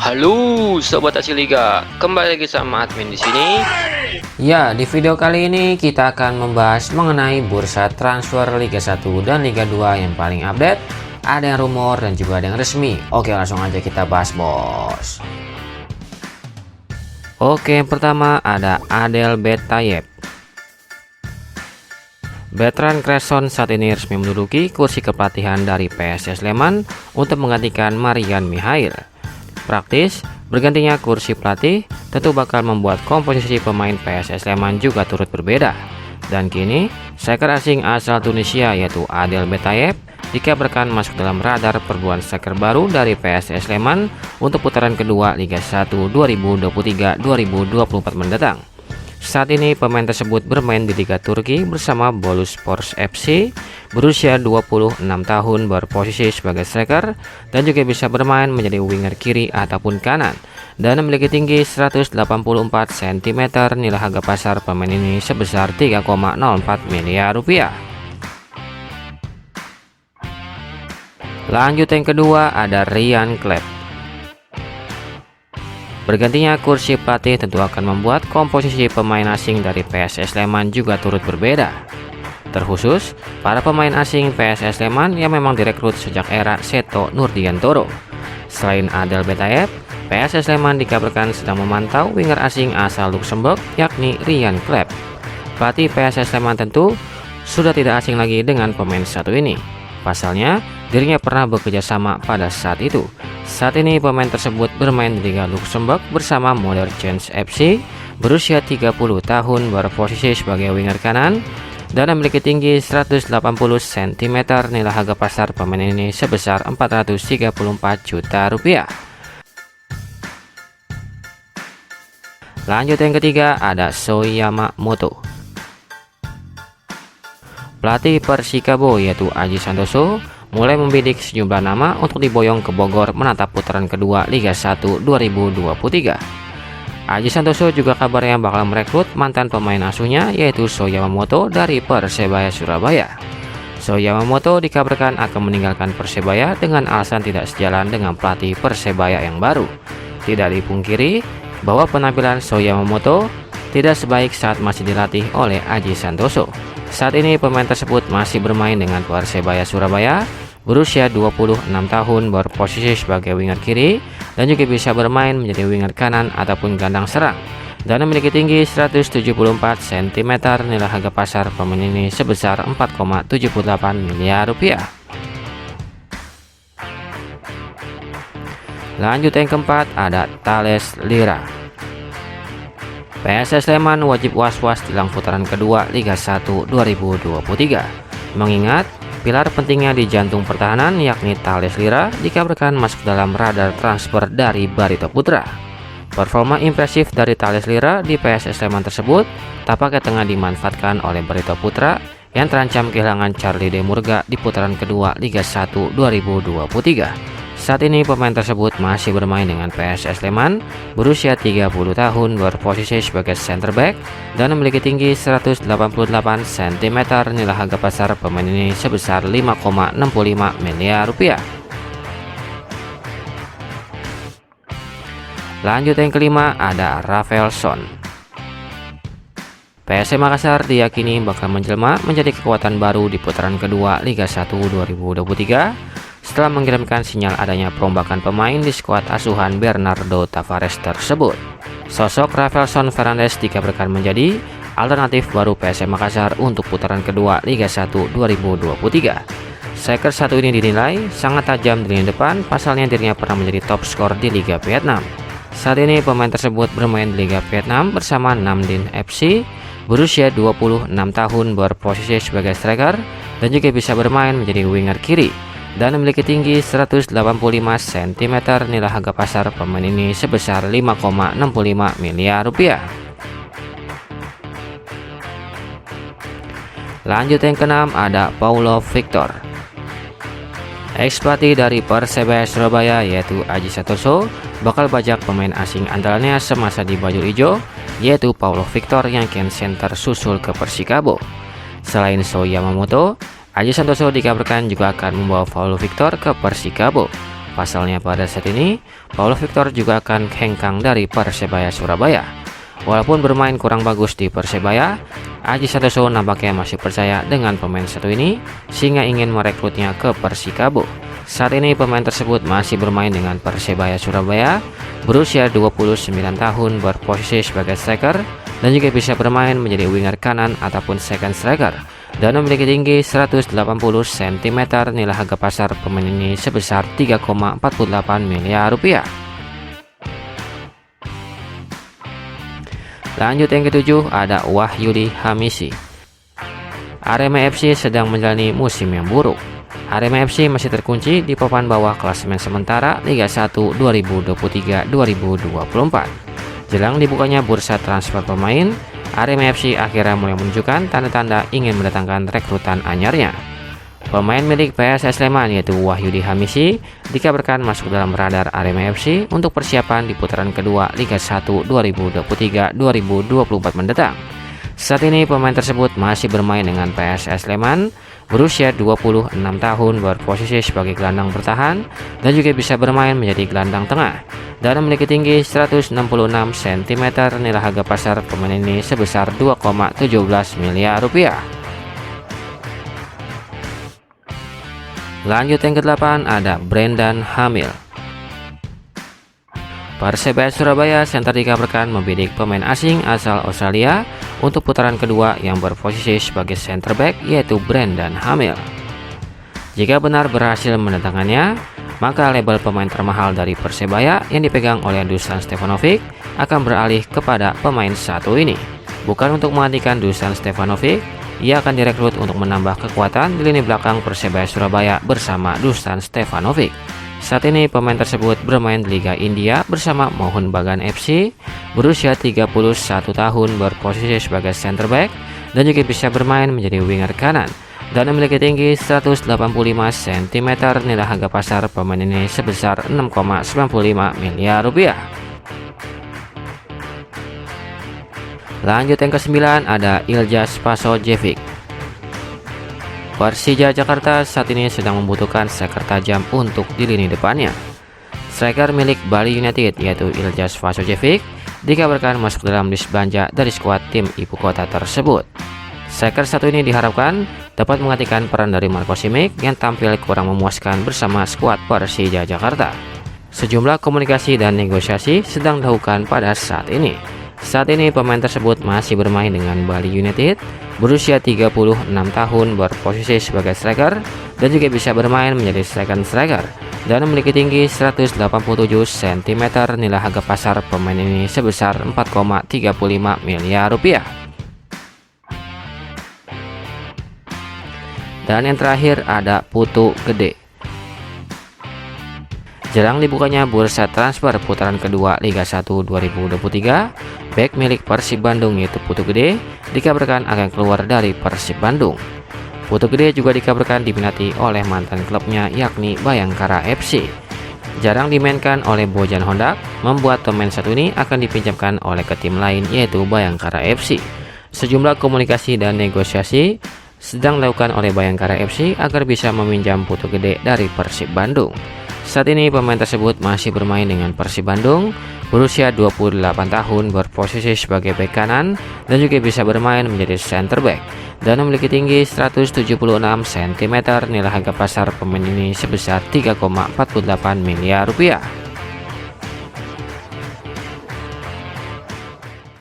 Halo Sobat Hasil Liga, kembali lagi sama admin di sini. Ya, di video kali ini kita akan membahas mengenai bursa transfer Liga 1 dan Liga 2 yang paling update. Ada yang rumor dan juga ada yang resmi. Oke, langsung aja kita bahas, bos. Oke, yang pertama ada Adel Betayev. Bertrand Cresson saat ini resmi menduduki kursi kepelatihan dari PSS Sleman untuk menggantikan Marian Mihail. Praktis, bergantinya kursi pelatih tentu bakal membuat komposisi pemain PSS Sleman juga turut berbeda. Dan kini, striker asing asal Tunisia yaitu Adel Betayev dikabarkan masuk dalam radar perburuan striker baru dari PSS Sleman untuk putaran kedua Liga 1 2023-2024 mendatang. Saat ini pemain tersebut bermain di Liga Turki bersama Boluspor FC, berusia 26 tahun, berposisi sebagai striker dan juga bisa bermain menjadi winger kiri ataupun kanan, dan memiliki tinggi 184 cm. Nilai harga pasar pemain ini sebesar 3,04 miliar rupiah. Lanjut yang kedua ada Ryan Klep. Bergantinya kursi pelatih tentu akan membuat komposisi pemain asing dari PSS Sleman juga turut berbeda. Terkhusus para pemain asing PSS Sleman yang memang direkrut sejak era Seto Nurdiantoro. Selain Adel Betayev, PSS Sleman dikabarkan sedang memantau winger asing asal Luxembourg yakni Ryan Klep. Pelatih PSS Sleman tentu sudah tidak asing lagi dengan pemain satu ini. Pasalnya, dirinya pernah bekerja sama pada saat itu. Saat ini pemain tersebut bermain di Liga Luxembourg bersama Moderchance FC, berusia 30 tahun, berposisi sebagai winger kanan dan memiliki tinggi 180 cm. Nilai harga pasar pemain ini sebesar 434 juta rupiah. Lanjut yang ketiga ada Soyama Moto. Pelatih Persikabo yaitu Aji Santoso mulai membidik sejumlah nama untuk diboyong ke Bogor menatap putaran kedua Liga 1 2023. Aji Santoso juga kabarnya bakal merekrut mantan pemain asuhnya yaitu Soyamamoto dari Persebaya Surabaya. Soyamamoto dikabarkan akan meninggalkan Persebaya dengan alasan tidak sejalan dengan pelatih Persebaya yang baru. Tidak dipungkiri bahwa penampilan Soyamamoto tidak sebaik saat masih dilatih oleh Aji Santoso. Saat ini pemain tersebut masih bermain dengan Persebaya Surabaya, berusia 26 tahun, berposisi sebagai winger kiri dan juga bisa bermain menjadi winger kanan ataupun gelandang serang, dan memiliki tinggi 174 cm. Nilai harga pasar pemain ini sebesar 4,78 miliar rupiah. Lanjut yang keempat ada Thales Lira. PSS Sleman wajib was-was jelang putaran kedua Liga 1 2023. Mengingat pilar pentingnya di jantung pertahanan yakni Thales Lira dikabarkan masuk dalam radar transfer dari Barito Putra. Performa impresif dari Thales Lira di PSS Sleman tersebut tampaknya tengah dimanfaatkan oleh Barito Putra yang terancam kehilangan Charlie De Murga di putaran kedua Liga 1 2023. Saat ini pemain tersebut masih bermain dengan PSS Sleman, berusia 30 tahun, berposisi sebagai center back dan memiliki tinggi 188 cm. Nilai harga pasar pemain ini sebesar 5,65 miliar rupiah. Lanjut yang kelima ada Rafaelson. PSM Makassar diyakini bakal menjelma menjadi kekuatan baru di putaran kedua Liga 1 2023 setelah mengirimkan sinyal adanya perombakan pemain di skuad asuhan Bernardo Tavares tersebut. Sosok Rafaelson Fernandes dikabarkan menjadi alternatif baru PSM Makassar untuk putaran kedua Liga 1 2023. Striker satu ini dinilai sangat tajam di lini depan, pasalnya dirinya pernah menjadi top skor di Liga Vietnam. Saat ini pemain tersebut bermain di Liga Vietnam bersama Nam Dinh FC, berusia 26 tahun, berposisi sebagai striker dan juga bisa bermain menjadi winger kiri dan memiliki tinggi 185 cm. Nilai harga pasar pemain ini sebesar 5,65 miliar rupiah. Lanjut yang keenam ada Paulo Victor. Ex pelatih dari Persebaya Surabaya yaitu Aji Santoso bakal bajak pemain asing andalannya semasa di bajul ijo yaitu Paulo Victor yang kian center susul ke Persikabo. Selain Soyamamoto, Aji Santoso dikabarkan juga akan membawa Paulo Victor ke Persikabo. Pasalnya pada saat ini, Paulo Victor juga akan hengkang dari Persebaya Surabaya. Walaupun bermain kurang bagus di Persebaya, Aji Santoso nampaknya masih percaya dengan pemain satu ini sehingga ingin merekrutnya ke Persikabo. Saat ini pemain tersebut masih bermain dengan Persebaya Surabaya, berusia 29 tahun, berposisi sebagai striker dan juga bisa bermain menjadi winger kanan ataupun second striker, dan memiliki tinggi 180 cm. Nilai harga pasar pemain ini sebesar 3,48 miliar rupiah. Lanjut yang ketujuh, ada Wahyudi Hamisi. Arema FC sedang menjalani musim yang buruk. Arema FC masih terkunci di papan bawah klasemen sementara Liga 1 2023-2024. Jelang dibukanya bursa transfer pemain, Arema FC akhirnya mulai menunjukkan tanda-tanda ingin mendatangkan rekrutan anyarnya. Pemain milik PSS Sleman yaitu Wahyudi Hamisi dikabarkan masuk dalam radar Arema FC untuk persiapan di putaran kedua Liga 1 2023-2024 mendatang. Saat ini pemain tersebut masih bermain dengan PSS Sleman, berusia 26 tahun, berposisi sebagai gelandang bertahan dan juga bisa bermain menjadi gelandang tengah, dan memiliki tinggi 166 cm. Nilai harga pasar pemain ini sebesar 2,17 miliar rupiah. Lanjut yang ke-8, ada Brendan Hamil. Persebaya Surabaya Center dikabarkan membidik pemain asing asal Australia untuk putaran kedua yang berposisi sebagai center back yaitu Brendan Hamil. Jika benar berhasil mendatangkannya, maka label pemain termahal dari Persebaya yang dipegang oleh Dusan Stefanovic akan beralih kepada pemain satu ini. Bukan untuk menggantikan Dusan Stefanovic, ia akan direkrut untuk menambah kekuatan di lini belakang Persebaya Surabaya bersama Dusan Stefanovic. Saat ini pemain tersebut bermain di Liga India bersama Mohun Bagan FC, berusia 31 tahun, berposisi sebagai center back dan juga bisa bermain menjadi winger kanan dan memiliki tinggi 185 cm. Nilai harga pasar pemain ini sebesar 6,95 miliar rupiah. Lanjut yang ke-9, ada Iljaz Pasojevic. Persija Jakarta saat ini sedang membutuhkan striker tajam untuk di lini depannya. Striker milik Bali United yaitu Iljaz Pasojevic dikabarkan masuk dalam list belanja dari skuad tim ibu kota tersebut. Striker satu ini diharapkan dapat menggantikan peran dari Marco Simic yang tampil kurang memuaskan bersama skuad Persija Jakarta. Sejumlah komunikasi dan negosiasi sedang dilakukan pada saat ini. Saat ini pemain tersebut masih bermain dengan Bali United, berusia 36 tahun, berposisi sebagai striker dan juga bisa bermain menjadi second striker dan memiliki tinggi 187 cm. Nilai harga pasar pemain ini sebesar 4,35 miliar rupiah. Dan yang terakhir ada Putu Gede. Jelang dibukanya bursa transfer putaran kedua Liga 1 2023, bek milik Persib Bandung yaitu Putu Gede dikabarkan akan keluar dari Persib Bandung. Putu Gede juga dikabarkan diminati oleh mantan klubnya yakni Bayangkara FC. Jarang dimainkan oleh Bojan Hondak, membuat pemain satu ini akan dipinjamkan oleh ke tim lain yaitu Bayangkara FC. Sejumlah komunikasi dan negosiasi sedang dilakukan oleh Bayangkara FC agar bisa meminjam Putu Gede dari Persib Bandung. Saat ini pemain tersebut masih bermain dengan Persib Bandung, berusia 28 tahun, berposisi sebagai bek kanan dan juga bisa bermain menjadi center back dan memiliki tinggi 176 cm. Nilai harga pasar pemain ini sebesar 3,48 miliar rupiah.